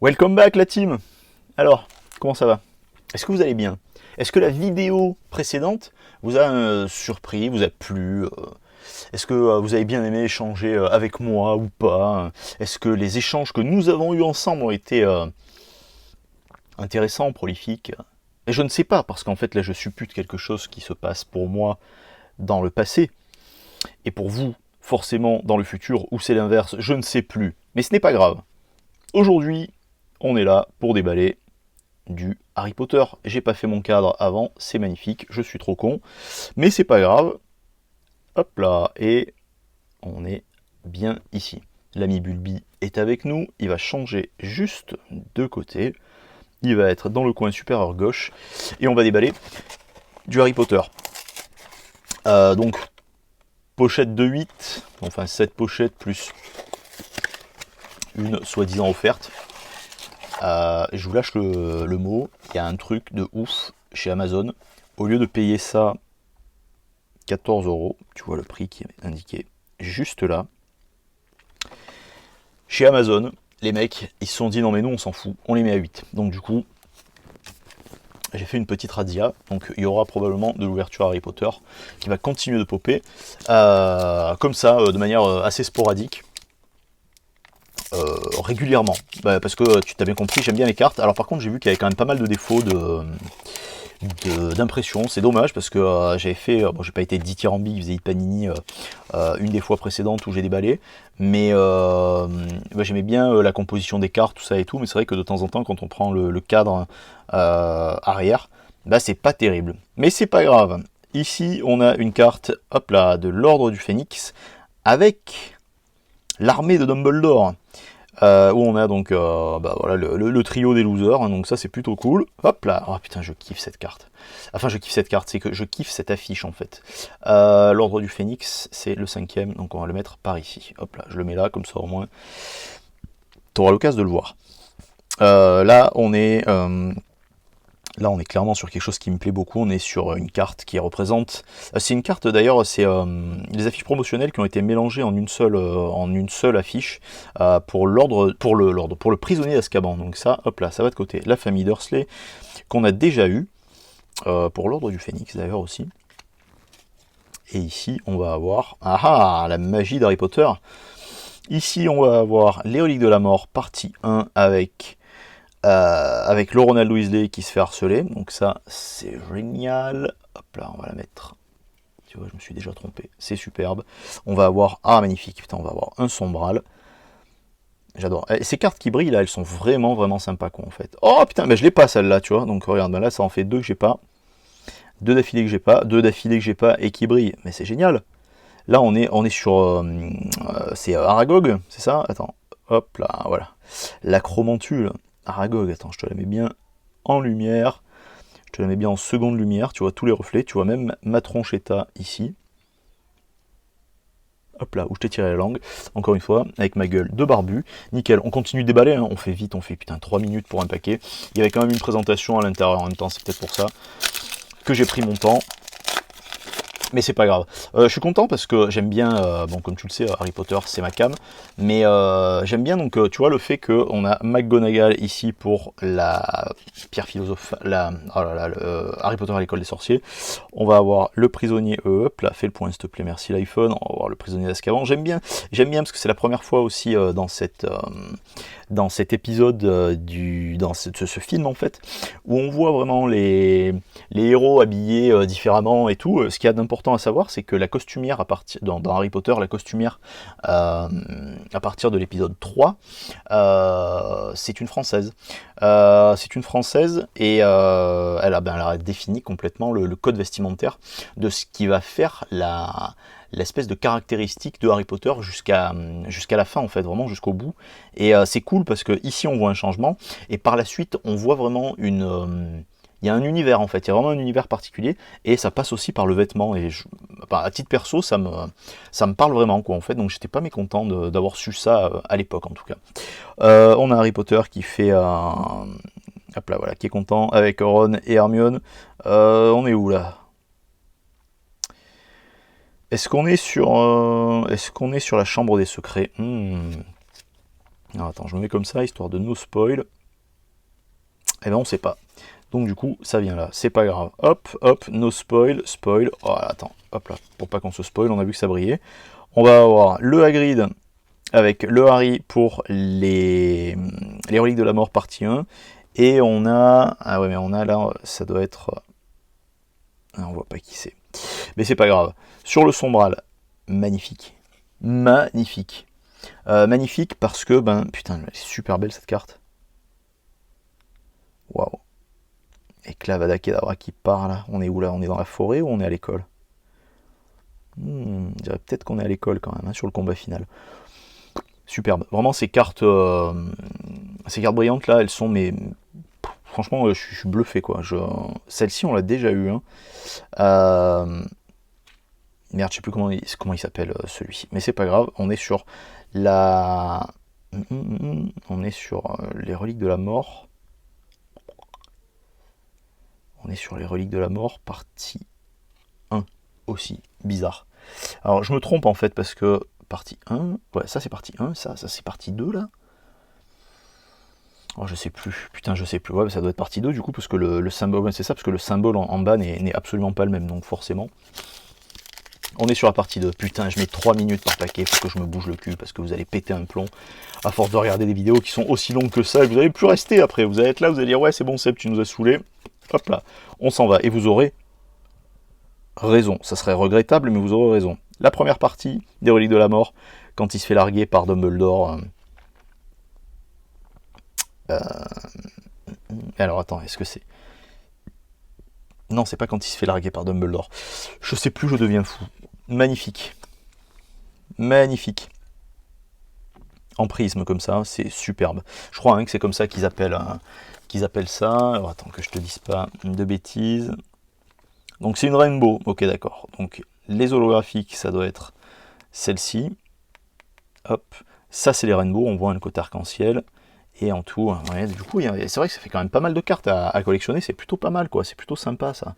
Welcome back la team. Alors, comment ça va? Est-ce que vous allez bien? Est-ce que la vidéo précédente vous a surpris, vous a plu? Est-ce que vous avez bien aimé échanger avec moi ou pas? Est-ce que les échanges que nous avons eus ensemble ont été intéressants, prolifiques? Et je ne sais pas, parce qu'en fait là je suppute quelque chose qui se passe pour moi dans le passé, et pour vous forcément dans le futur, ou c'est l'inverse, je ne sais plus. Mais ce n'est pas grave. Aujourd'hui, on est là pour déballer du Harry Potter. J'ai pas fait mon cadre avant, c'est magnifique, je suis trop con, mais c'est pas grave. Hop là, et on est bien ici. L'ami Bulby est avec nous, il va changer juste de côté, il va être dans le coin supérieur gauche, et on va déballer du Harry Potter. Donc, pochette de 8, enfin 7 pochettes plus une soi-disant offerte. Je vous lâche le mot, il y a un truc de ouf chez Amazon. Au lieu de payer ça 14 €, tu vois le prix qui est indiqué juste là. Chez Amazon, les mecs, ils se sont dit non mais nous on s'en fout, on les met à 8. Donc du coup, j'ai fait une petite razzia. Donc il y aura probablement de l'ouverture Harry Potter qui va continuer de popper. Comme ça, de manière assez sporadique. Régulièrement. Parce que tu t'as bien compris, j'aime bien les cartes. Alors par contre, j'ai vu qu'il y avait quand même pas mal de défauts d'impression. C'est dommage parce que j'avais fait, bon, j'ai pas été dithyrambique vis-à-vis de Panini une des fois précédentes où j'ai déballé, mais j'aimais bien la composition des cartes, tout ça et tout, mais c'est vrai que de temps en temps, quand on prend le cadre arrière, c'est pas terrible. Mais c'est pas grave. Ici, on a une carte, hop là, de l'Ordre du Phénix, avec l'armée de Dumbledore. Où on a donc voilà, le trio des losers, hein, donc ça c'est plutôt cool. Hop là, oh putain je kiffe cette carte. Enfin je kiffe cette carte, c'est que je kiffe cette affiche en fait. L'ordre du Phénix, c'est le 5e, donc on va le mettre par ici. Hop là, je le mets là, comme ça au moins tu auras l'occasion de le voir. Là, on est clairement sur quelque chose qui me plaît beaucoup. On est sur une carte qui représente. C'est une carte d'ailleurs, c'est les affiches promotionnelles qui ont été mélangées en une seule affiche pour le prisonnier d'Azkaban. Donc ça, hop là, ça va de côté. La famille Dursley qu'on a déjà eu pour l'ordre du Phénix d'ailleurs aussi. Et ici, on va avoir la magie d'Harry Potter. Ici, on va avoir les reliques de la mort partie 1 avec le Ronald Weasley qui se fait harceler, donc ça c'est génial. Hop là, on va la mettre. Tu vois, je me suis déjà trompé. C'est superbe. On va avoir magnifique. Putain, on va avoir un sombral. J'adore. Et ces cartes qui brillent là, elles sont vraiment vraiment sympas quoi en fait. Oh putain, mais je l'ai pas celle-là, tu vois. Donc regarde, là ça en fait deux que j'ai pas, deux d'affilée que j'ai pas, deux d'affilée que j'ai pas et qui brillent. Mais c'est génial. Là on est sur c'est Aragog, c'est ça. Attends. Hop là, voilà. L'acromantule. Aragog, attends, je te la mets bien en lumière, je te la mets bien en seconde lumière, tu vois tous les reflets, tu vois même ma tronchetta ici. Hop là, où je t'ai tiré la langue, encore une fois, avec ma gueule de barbu. Nickel, on continue de déballer, hein. On fait vite, on fait putain 3 minutes pour un paquet. Il y avait quand même une présentation à l'intérieur en même temps, c'est peut-être pour ça que j'ai pris mon temps. Mais c'est pas grave. Je suis content parce que j'aime bien, bon comme tu le sais, Harry Potter c'est ma cam, mais j'aime bien donc tu vois le fait qu'on a McGonagall ici pour la pierre philosophe, Harry Potter à l'école des sorciers. On va avoir le prisonnier, hop là, fais le point s'il te plaît, merci l'iPhone. On va voir le prisonnier d'Azkaban. J'aime bien parce que c'est la première fois aussi dans cet épisode dans ce film en fait, où on voit vraiment les héros habillés différemment et tout. Ce qu'il y a d'important à savoir, c'est que la costumière dans Harry Potter, la costumière à partir de l'épisode 3, c'est une française. C'est une française et elle a défini complètement le code vestimentaire de ce qui va faire l'espèce de caractéristique de Harry Potter jusqu'à la fin en fait, vraiment jusqu'au bout. Et c'est cool parce que ici on voit un changement et par la suite on voit vraiment il y a un univers en fait, il y a vraiment un univers particulier et ça passe aussi par le vêtement et à titre perso ça me parle vraiment quoi en fait, donc j'étais pas mécontent d'avoir su ça à l'époque en tout cas. On a Harry Potter qui fait hop là voilà, qui est content avec Ron et Hermione. On est où là? Est-ce qu'on est sur la chambre des secrets? Alors attends, je me mets comme ça, histoire de no spoil. Eh ben on sait pas. Donc du coup, ça vient là, c'est pas grave. Hop, hop, no spoil, spoil. Oh, attends, hop là, pour pas qu'on se spoil, on a vu que ça brillait. On va avoir le Hagrid avec le Harry pour les reliques de la mort partie 1. Et on a... Ah ouais, mais on a là, ça doit être... Ah, on voit pas qui c'est. Mais c'est pas grave. Sur le sombral, magnifique. Magnifique. Magnifique parce que, ben, putain, elle est super belle cette carte. Waouh. Et Avada Kedavra qui part là. On est où là? On est dans la forêt ou on est à l'école? Je dirais peut-être qu'on est à l'école quand même, hein, sur le combat final. Superbe. Vraiment, ces cartes brillantes là, elles sont, mais franchement, je suis bluffé quoi. Celle-ci, on l'a déjà eu. Hein. Merde, je sais plus comment il s'appelle celui-ci. Mais c'est pas grave, on est sur la. On est sur les reliques de la mort. On est sur les reliques de la mort, partie 1 aussi. Bizarre. Alors je me trompe en fait parce que partie 1, ouais, ça c'est partie 1, ça c'est partie 2 là. Oh, je sais plus, putain, je sais plus. Ouais, ça doit être partie 2 du coup, parce que le symbole, ouais, c'est ça, parce que le symbole en bas n'est absolument pas le même, donc forcément. On est sur la partie 2. Putain, je mets 3 minutes par paquet, faut que je me bouge le cul, parce que vous allez péter un plomb à force de regarder des vidéos qui sont aussi longues que ça, et vous n'allez plus rester après. Vous allez être là, vous allez dire, ouais, c'est bon, Seb, tu nous as saoulés. Hop là, on s'en va. Et vous aurez raison. Ça serait regrettable, mais vous aurez raison. La première partie des reliques de la mort, quand il se fait larguer par Dumbledore. Alors attends, est-ce que c'est... Non, c'est pas quand il se fait larguer par Dumbledore. Je sais plus, je deviens fou. Magnifique. Magnifique. En prisme comme ça, c'est superbe. Je crois hein, que c'est comme ça qu'ils appellent ça. Alors attends que je te dise pas de bêtises. Donc c'est une rainbow, ok d'accord. Donc les holographiques, ça doit être celle-ci. Hop, ça c'est les rainbows, on voit un côté arc-en-ciel. Et en tout, ouais, du coup, c'est vrai que ça fait quand même pas mal de cartes à collectionner, c'est plutôt pas mal, quoi, c'est plutôt sympa, ça.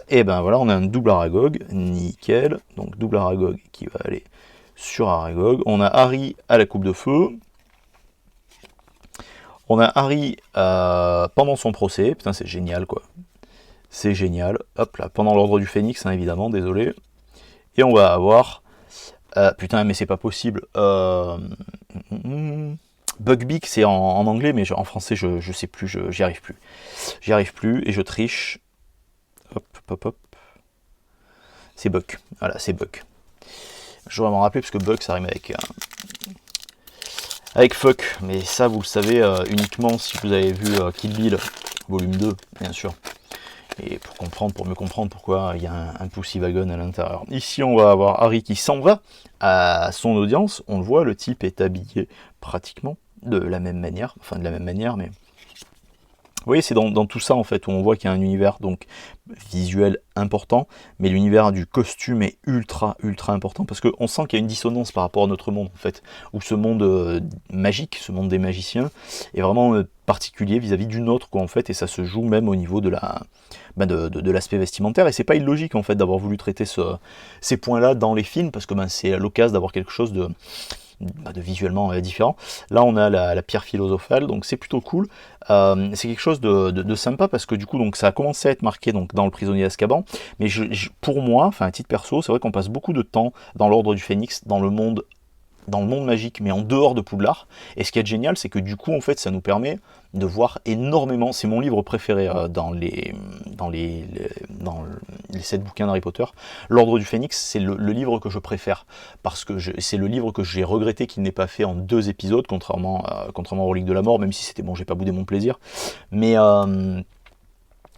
Et ben voilà, on a un double Aragog, nickel, donc double Aragog qui va aller sur Aragog. On a Harry à la coupe de feu. On a Harry pendant son procès, putain, c'est génial, quoi. C'est génial, hop là, pendant l'ordre du Phénix, hein, évidemment, désolé. Et on va avoir... putain, mais c'est pas possible. Buckbeak, c'est en anglais, mais en français, je sais plus, j'y arrive plus. J'y arrive plus, et je triche. Hop, hop, hop. C'est Buck, voilà, c'est Buck. Je dois m'en rappeler, parce que Buck, ça rime avec fuck, mais ça, vous le savez uniquement si vous avez vu Kill Bill, volume 2, bien sûr. Et pour mieux comprendre pourquoi il y a un Pussy Wagon à l'intérieur. Ici, on va avoir Harry qui s'en va à son audience. On le voit, le type est habillé pratiquement de la même manière. Enfin, de la même manière, mais... Vous voyez, c'est dans tout ça, en fait, où on voit qu'il y a un univers donc visuel important, mais l'univers du costume est ultra, ultra important, parce qu'on sent qu'il y a une dissonance par rapport à notre monde, en fait, où ce monde magique, ce monde des magiciens, est vraiment particulier vis-à-vis du nôtre, quoi, en fait, et ça se joue même au niveau de l'aspect vestimentaire, et c'est pas illogique, en fait, d'avoir voulu traiter ces points-là dans les films, parce que c'est l'occasion d'avoir quelque chose de visuellement différent. Là, on a la pierre philosophale, donc c'est plutôt cool. C'est quelque chose de sympa parce que du coup, donc ça a commencé à être marqué donc dans le prisonnier d'Azkaban. Mais pour moi, enfin à titre perso, c'est vrai qu'on passe beaucoup de temps dans l'ordre du Phénix, dans le monde magique, mais en dehors de Poudlard. Et ce qui est génial, c'est que du coup, en fait, ça nous permet de voir énormément. C'est mon livre préféré dans les 7 bouquins d'Harry Potter. L'Ordre du Phénix, c'est le livre que je préfère, parce que c'est le livre que j'ai regretté qu'il n'ait pas fait en 2 épisodes, contrairement aux Reliques de la Mort, même si c'était bon, j'ai pas boudé mon plaisir. Mais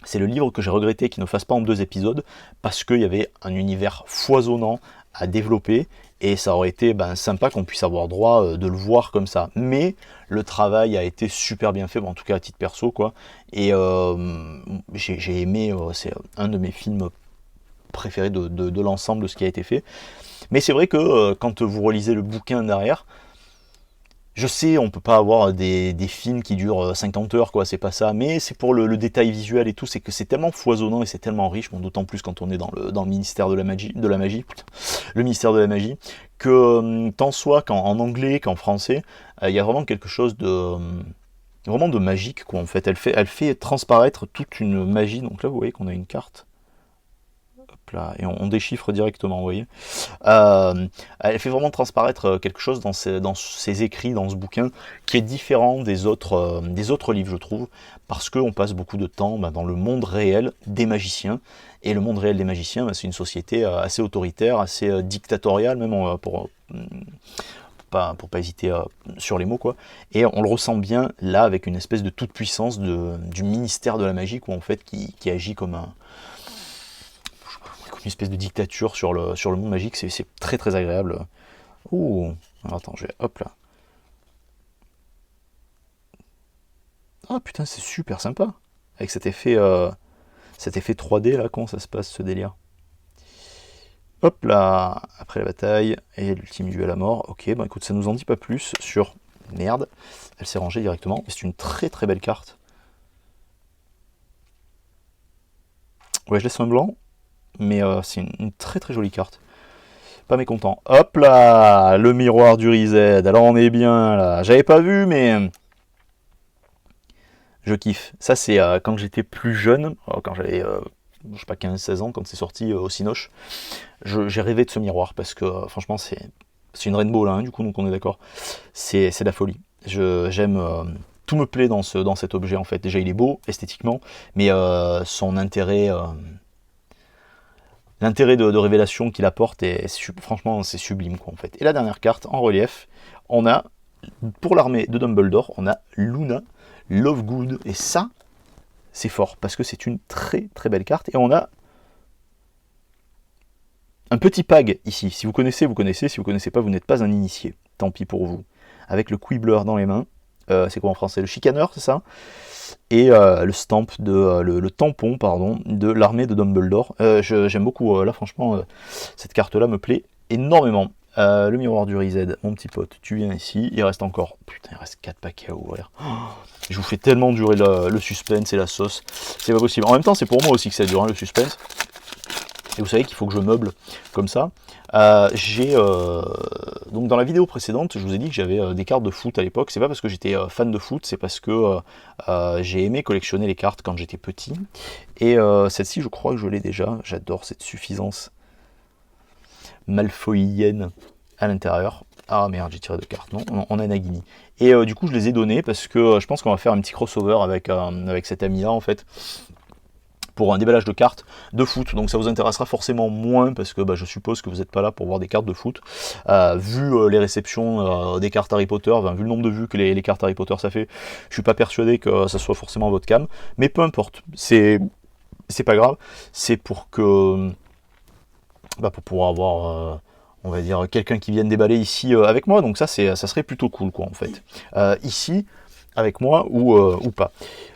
c'est le livre que j'ai regretté qu'il ne fasse pas en 2 épisodes, parce qu'il y avait un univers foisonnant à développer, et ça aurait été sympa qu'on puisse avoir droit de le voir comme ça. Mais le travail a été super bien fait, bon, en tout cas à titre perso, quoi. Et j'ai aimé, c'est un de mes films préférés de l'ensemble de ce qui a été fait. Mais c'est vrai que quand vous relisez le bouquin derrière, Je sais, on peut pas avoir des films qui durent 50 heures, quoi, c'est pas ça, mais c'est pour le détail visuel et tout, c'est que c'est tellement foisonnant et c'est tellement riche, bon, d'autant plus quand on est dans le ministère putain, le ministère de la magie, que tant soit qu'en anglais qu'en français, il y a vraiment quelque chose vraiment de magique, quoi, en fait. Elle fait transparaître toute une magie, donc là, vous voyez qu'on a une carte. Hop là, et on déchiffre directement, vous voyez. Elle fait vraiment transparaître quelque chose dans ses écrits, dans ce bouquin, qui est différent des autres livres, je trouve, parce qu'on passe beaucoup de temps dans le monde réel des magiciens. Et le monde réel des magiciens, c'est une société assez autoritaire, assez dictatoriale, même pour pas hésiter sur les mots, quoi. Et on le ressent bien là avec une espèce de toute puissance du ministère de la magie, quoi, en fait, qui agit comme une espèce de dictature sur le monde magique. C'est très très agréable. Ouh, alors attends, je vais hop là. Ah putain, c'est super sympa avec cet effet 3D là. Comment ça se passe ce délire? Hop là, après la bataille et l'ultime duel à mort. Ok, bah écoute, ça nous en dit pas plus sur... Merde, elle s'est rangée directement. C'est une très très belle carte. Ouais, je laisse un blanc, mais c'est une très très jolie carte. Pas mécontent. Hop là, le miroir du Reset. Alors on est bien là. J'avais pas vu, mais je kiffe. Ça c'est quand j'étais plus jeune, quand j'avais je sais pas 15-16 ans, quand c'est sorti au Cinoche. J'ai rêvé de ce miroir parce que franchement c'est une rainbow là, hein, du coup, donc on est d'accord. C'est de la folie. J'aime tout me plaît dans cet objet en fait. Déjà il est beau esthétiquement, mais son intérêt l'intérêt de révélation qu'il apporte franchement c'est sublime, quoi, en fait. Et la dernière carte en relief, on a pour l'armée de Dumbledore, on a Luna Lovegood, et ça c'est fort parce que c'est une très très belle carte. Et on a un petit pag ici. Si vous connaissez, vous connaissez. Si vous connaissez pas, vous n'êtes pas un initié. Tant pis pour vous. Avec le Quibbler dans les mains. C'est quoi en français? Le chicaneur, c'est ça? Et le stamp le tampon, pardon, de l'armée de Dumbledore. J'aime beaucoup, là franchement, cette carte-là me plaît énormément. Le miroir du Reset, mon petit pote, tu viens ici, il reste encore, putain, il reste 4 paquets à ouvrir. Oh, je vous fais tellement durer le suspense et la sauce, c'est pas possible. En même temps, c'est pour moi aussi que ça dure, hein, le suspense. Et vous savez qu'il faut que je meuble comme ça. Donc dans la vidéo précédente, je vous ai dit que j'avais des cartes de foot à l'époque. C'est pas parce que j'étais fan de foot, c'est parce que j'ai aimé collectionner les cartes quand j'étais petit. Et celle-ci, je crois que je l'ai déjà. J'adore cette suffisance malfoyienne à l'intérieur. Ah merde, j'ai tiré deux cartes. Non, on a Nagini. Et du coup, je les ai données parce que je pense qu'on va faire un petit crossover avec cet ami-là, en fait, pour un déballage de cartes de foot. Donc ça vous intéressera forcément moins parce que je suppose que vous n'êtes pas là pour voir des cartes de foot. Vu les réceptions des cartes Harry Potter, vu le nombre de vues que les cartes Harry Potter ça fait, je suis pas persuadé que ça soit forcément votre cam. Mais peu importe, c'est pas grave. C'est pour que pour pouvoir avoir on va dire quelqu'un qui vienne déballer ici avec moi. Donc ça serait plutôt cool, quoi, en fait. Ici avec moi ou pas.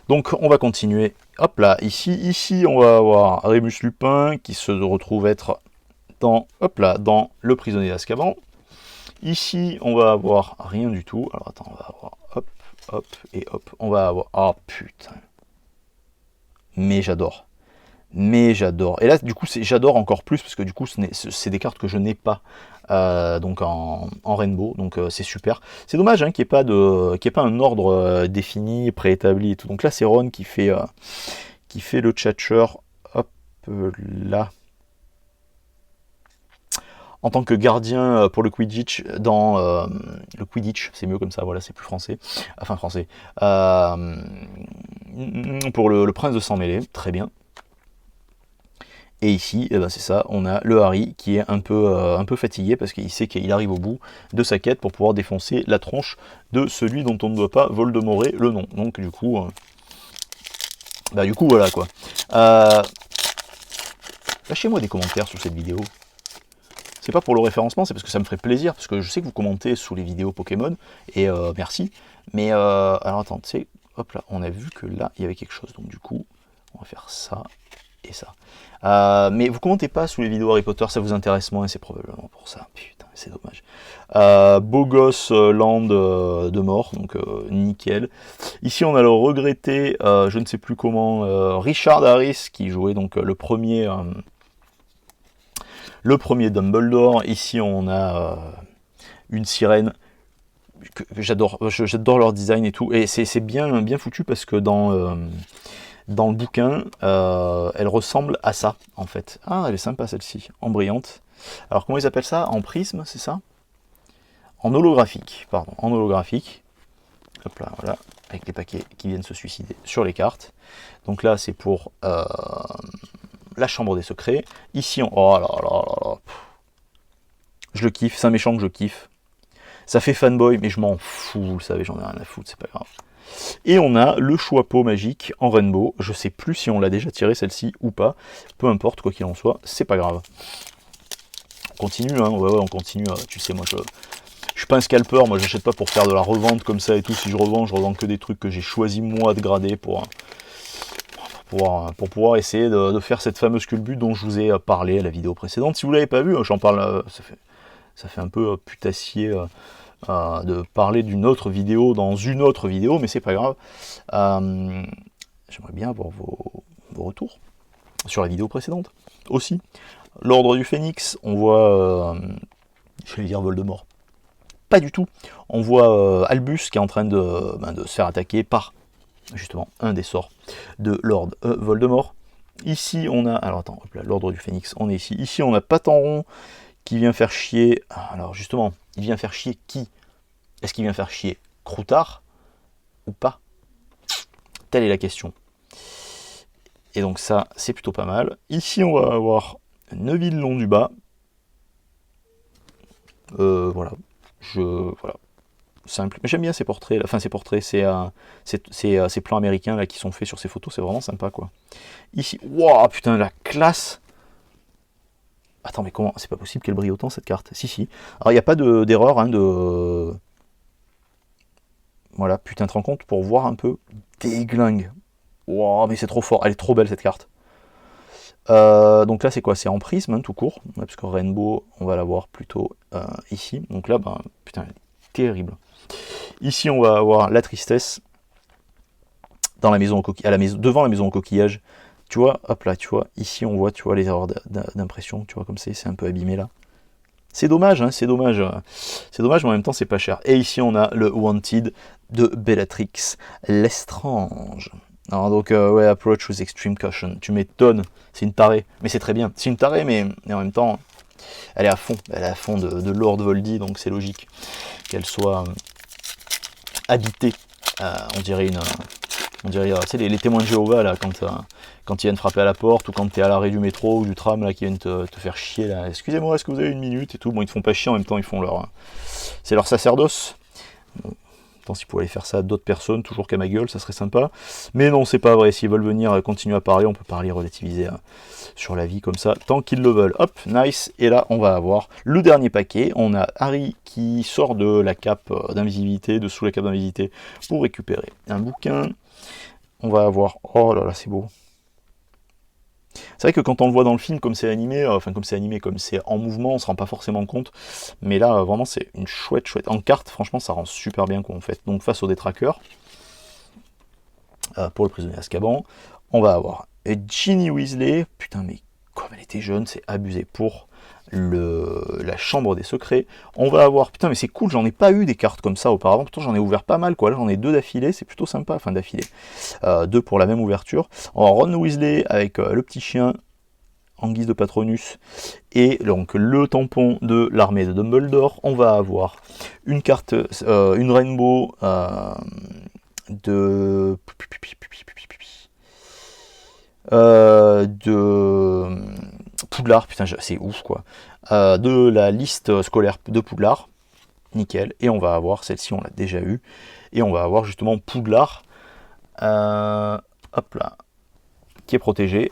Donc on va continuer. Hop là, ici on va avoir Rémus Lupin qui se retrouve être dans le prisonnier d'Azkaban. Ici on va avoir rien du tout. Alors attends, on va avoir hop et hop. On va avoir, oh putain. Mais j'adore. Et là du coup j'adore encore plus parce que du coup c'est des cartes que je n'ai pas donc en rainbow, donc c'est super. C'est dommage, hein, qu'il n'y ait pas un ordre défini, préétabli et tout. Donc là c'est Ron qui fait le tchatcheur, hop là, en tant que gardien pour le Quidditch dans le Quidditch, c'est mieux comme ça, voilà, c'est plus français, enfin français, pour le prince de sang mêlé, très bien. Et ici, c'est ça, on a le Harry qui est un peu fatigué parce qu'il sait qu'il arrive au bout de sa quête pour pouvoir défoncer la tronche de celui dont on ne doit pas Voldemorter le nom. Donc du coup voilà, quoi. Lâchez-moi des commentaires sous cette vidéo. C'est pas pour le référencement, c'est parce que ça me ferait plaisir, parce que je sais que vous commentez sous les vidéos Pokémon, et merci. Mais alors attends, tu sais, hop là, on a vu que là, il y avait quelque chose, donc du coup, on va faire ça et ça. Mais vous commentez pas sous les vidéos Harry Potter, ça vous intéresse moins, et c'est probablement pour ça, putain. c'est dommage. Beau gosse land de mort, donc nickel. Ici on a le regretté, je ne sais plus comment, Richard Harris qui jouait donc le premier Dumbledore. Ici on a une sirène. J'adore leur design et tout, et c'est bien foutu parce que dans le bouquin, elle ressemble à ça en fait. Ah, elle est sympa celle-ci, en brillante. Alors comment ils appellent ça? En prisme, c'est ça? En holographique, pardon, en holographique. Hop là, voilà, avec les paquets qui viennent se suicider sur les cartes. Donc là, c'est pour la chambre des secrets. Ici, oh là là là là. Je le kiffe, c'est un méchant que je kiffe. Ça fait fanboy, mais je m'en fous, vous le savez, j'en ai rien à foutre, c'est pas grave. Et on a le choix-peau magique en rainbow. Je sais plus si on l'a déjà tiré celle-ci ou pas. Peu importe, quoi qu'il en soit, c'est pas grave. On continue, hein, ouais, on continue. Tu sais, moi, je suis pas un scalper, moi, j'achète pas pour faire de la revente comme ça et tout. Si je revends que des trucs que j'ai choisi moi de grader pour pouvoir essayer de faire cette fameuse culbute dont je vous ai parlé à la vidéo précédente. Si vous l'avez pas vu, j'en parle, ça fait un peu putassier de parler d'une autre vidéo dans une autre vidéo, mais c'est pas grave. J'aimerais bien avoir vos retours sur la vidéo précédente aussi. L'ordre du Phénix, on voit, je vais dire Voldemort, pas du tout. On voit Albus qui est en train de se faire attaquer par justement un des sorts de Lord Voldemort. Ici on a, alors attends, l'ordre du Phénix, on est ici. Ici on a Patenron qui vient faire chier, alors justement, il vient faire chier qui? Est-ce qu'il vient faire chier Croutard ou pas? Telle est la question. Et donc ça, c'est plutôt pas mal. Ici, on va avoir Neville Londubat. Voilà. Voilà. Simple. Mais j'aime bien ces portraits. Enfin, ces portraits, ces plans américains là, qui sont faits sur ces photos. C'est vraiment sympa, quoi. Ici, waouh, putain, la classe. Attends, mais comment? C'est pas possible qu'elle brille autant, cette carte. Si. Alors, il n'y a pas d'erreur, hein, de... Voilà, putain, te rends compte, pour voir un peu, déglingue. Wow, mais c'est trop fort, elle est trop belle cette carte. Donc là, c'est quoi? C'est en prisme, hein, tout court, parce que Rainbow, on va l'avoir plutôt ici. Donc là, ben, putain, elle est terrible. Ici, on va avoir la tristesse dans la maison devant la maison au coquillage. Tu vois, hop là, tu vois, ici, on voit, tu vois, les erreurs d'impression, tu vois, comme c'est un peu abîmé là. C'est dommage, hein, c'est dommage. C'est dommage, mais en même temps, c'est pas cher. Et ici, on a le Wanted de Bellatrix Lestrange. Alors, donc, ouais, approach with extreme caution. Tu m'étonnes, c'est une tarée. Mais c'est très bien. C'est une tarée, mais en même temps, elle est à fond. Elle est à fond de Lord Voldy, donc c'est logique qu'elle soit habitée. On dirait, tu sais, les témoins de Jéhovah, là, quand ils viennent frapper à la porte, ou quand tu es à l'arrêt du métro ou du tram, là, qui viennent te faire chier, là. Excusez-moi, est-ce que vous avez une minute et tout. Bon, ils te font pas chier, en même temps, ils font c'est leur sacerdoce. Bon, tant s'ils pouvaient aller faire ça à d'autres personnes, toujours qu'à ma gueule, ça serait sympa. Mais non, c'est pas vrai. S'ils veulent venir continuer à parler, on peut parler, relativiser sur la vie comme ça, tant qu'ils le veulent. Hop, nice. Et là, on va avoir le dernier paquet. On a Harry qui sort de la cape d'invisibilité, de sous la cape d'invisibilité, pour récupérer un bouquin. On va avoir... Oh là là, c'est beau. C'est vrai que quand on le voit dans le film, comme c'est animé, comme c'est en mouvement, on se rend pas forcément compte. Mais là, vraiment, c'est une chouette. En carte, franchement, ça rend super bien quoi, en fait. Donc face au détraqueur, pour le prisonnier Azkaban, on va avoir Ginny Weasley. Putain, mais comme elle était jeune, c'est abusé. Pour la chambre des secrets, on va avoir, putain mais c'est cool, j'en ai pas eu des cartes comme ça auparavant, pourtant j'en ai ouvert pas mal quoi, là j'en ai 2 d'affilée, c'est plutôt sympa, enfin d'affilée, 2 pour la même ouverture. On va Ron Weasley avec le petit chien en guise de Patronus, et donc le tampon de l'armée de Dumbledore. On va avoir une carte, une Rainbow de Poudlard, putain c'est ouf quoi, de la liste scolaire de Poudlard, nickel. Et on va avoir, celle-ci on l'a déjà eu, et on va avoir justement Poudlard, hop là, qui est protégé,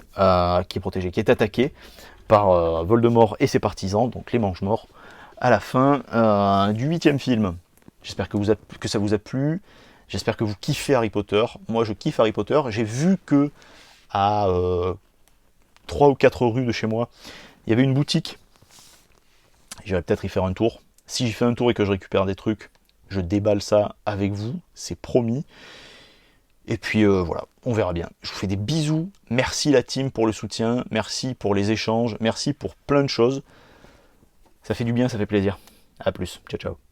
qui est attaqué par Voldemort et ses partisans, donc les Mange-Morts, à la fin du 8e film. J'espère que ça vous a plu, j'espère que vous kiffez Harry Potter. Moi je kiffe Harry Potter, j'ai vu que à 3 ou 4 rues de chez moi, il y avait une boutique J'irai peut-être y faire un tour. Si j'y fais un tour et que je récupère des trucs, je déballe ça avec vous, c'est promis. Et puis voilà, on verra bien. Je vous fais des bisous. Merci la team pour le soutien. Merci pour les échanges. Merci pour plein de choses. Ça fait du bien, ça fait plaisir. A plus. Ciao, ciao.